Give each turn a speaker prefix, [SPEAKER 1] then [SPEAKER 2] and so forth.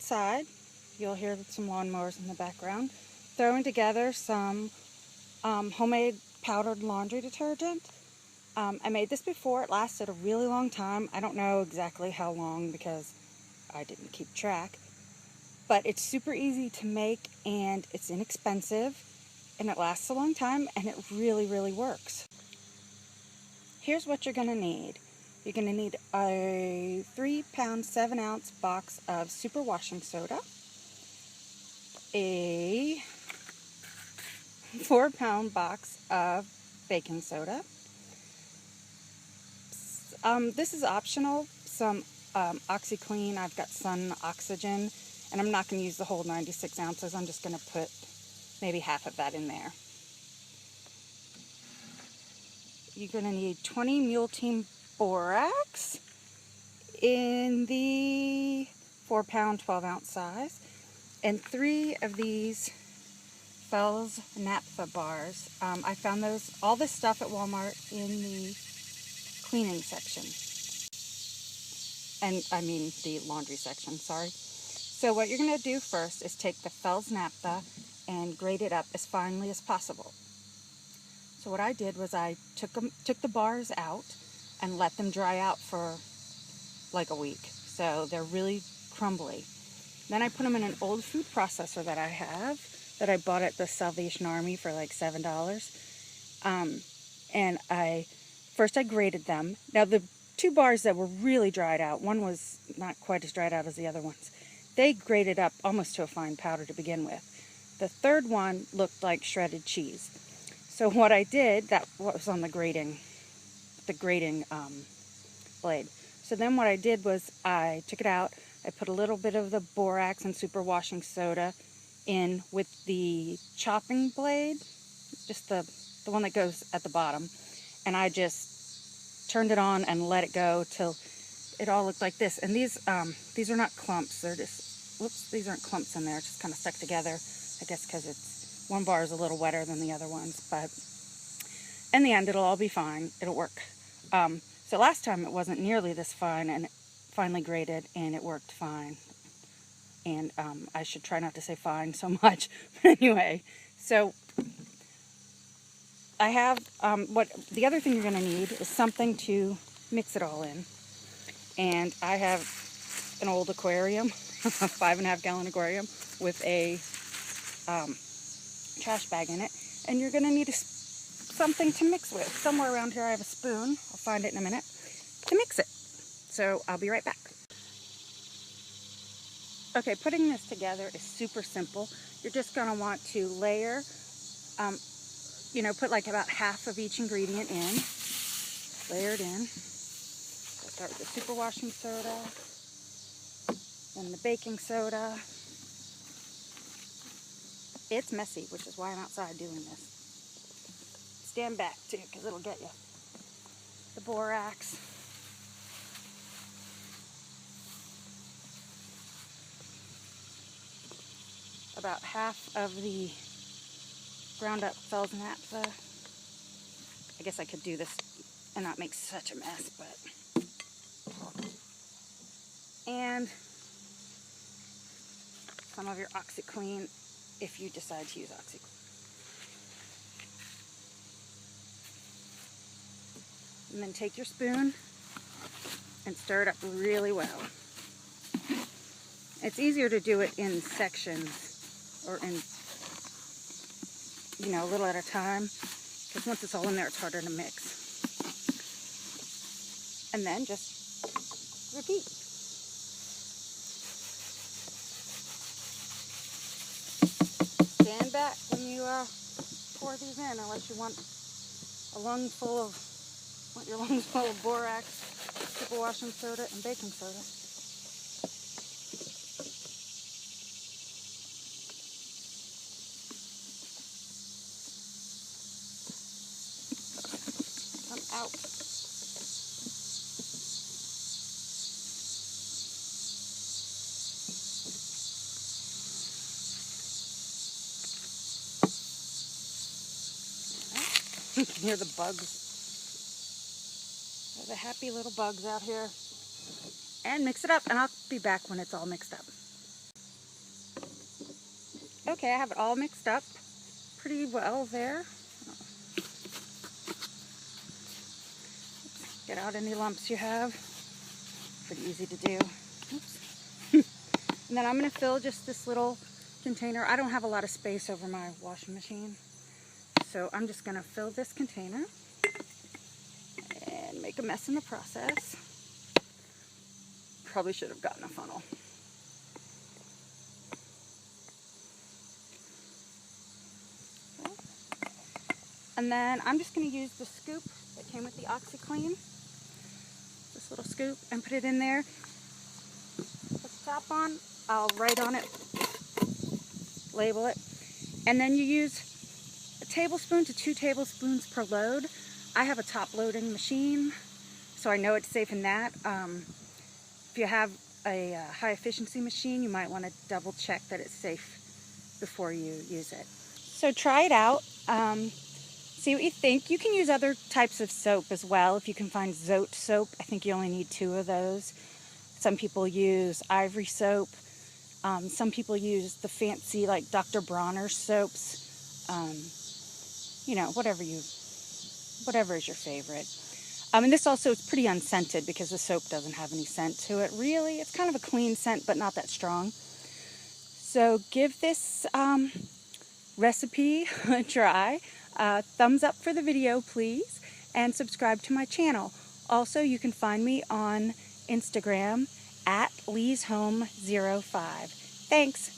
[SPEAKER 1] outside. You'll hear some lawnmowers in the background. Throwing together some homemade powdered laundry detergent. I made this before. It lasted a really long time. I don't know exactly how long because I didn't keep track. But it's super easy to make and it's inexpensive and it lasts a long time and it really, really works. Here's what you're going to need. You're going to need a 3-pound, 7-ounce box of super washing soda, a 4-pound box of baking soda. This is optional. Some Oxyclean. I've got Sun Oxygen, and I'm not going to use the whole 96 ounces. I'm just going to put maybe half of that in there. You're going to need 20 Mule Team Borax in the 4-pound, 12-ounce size, and 3 of these Fels-Naptha bars. I found all this stuff at Walmart in the cleaning section. And I mean the laundry section, sorry. So what you're going to do first is take the Fels-Naptha and grate it up as finely as possible. So what I did was I took the bars out and let them dry out for like a week. So they're really crumbly. Then I put them in an old food processor that I have, that I bought at the Salvation Army for like $7. And first I grated them. Now the 2 bars that were really dried out, one was not quite as dried out as the other ones, they grated up almost to a fine powder to begin with. The third one looked like shredded cheese. So what I did, that was on the grating blade. So then what I did was I took it out, I put a little bit of the borax and super washing soda in with the chopping blade, just the one that goes at the bottom, and I just turned it on and let it go till it all looked like this. And these are not clumps, they're just, whoops, these aren't clumps in there, it's just kind of stuck together, I guess because one bar is a little wetter than the other ones, but in the end it'll all be fine, it'll work. So last time it wasn't nearly this fine, and it finally grated and it worked fine. And I should try not to say fine so much, but anyway, so I have, the other thing you're going to need is something to mix it all in. And I have an old aquarium, a 5.5 gallon aquarium with a trash bag in it. And you're going to need something to mix with. Somewhere around here I have a spoon, I'll find it in a minute, to mix it. So I'll be right back. Okay, putting this together is super simple. You're just going to want to layer, put like about half of each ingredient in. Layer it in. So start with the super washing soda, then the baking soda. It's messy, which is why I'm outside doing this. Stand back too, because it'll get you. The borax. About half of the ground up Fels-Naptha. I guess I could do this and not make such a mess, but. And some of your Oxyclean if you decide to use Oxyclean. And then take your spoon and stir it up really well. It's easier to do it in sections or in, a little at a time, because once it's all in there, it's harder to mix. And then just repeat. Stand back when you pour these in, unless you want your lungs full of borax, super washing soda, and baking soda. Come out. You can hear the bugs. The happy little bugs out here. And mix it up, and I'll be back when it's all mixed up. Okay, I have it all mixed up pretty well there. Get out any lumps you have. Pretty easy to do. Oops. And then I'm going to fill just this little container. I don't have a lot of space over my washing machine, so I'm just going to fill this container and make a mess in the process. Probably should have gotten a funnel. And then I'm just going to use the scoop that came with the Oxyclean, this little scoop, and put it in there. Put the top on, I'll write on it, label it, and then you use a tablespoon to 2 tablespoons per load. I have a top loading machine, so I know it's safe in that. If you have a high efficiency machine, you might want to double check that it's safe before you use it. So try it out. See what you think. You can use other types of soap as well. If you can find Zote soap, I think you only need 2 of those. Some people use Ivory soap. Some people use the fancy like Dr. Bronner soaps. You know, whatever is your favorite. And this also is pretty unscented because the soap doesn't have any scent to it. Really, it's kind of a clean scent, but not that strong. So give this recipe a try. Thumbs up for the video, please, and subscribe to my channel. Also, you can find me on Instagram at LeesHome05. Thanks.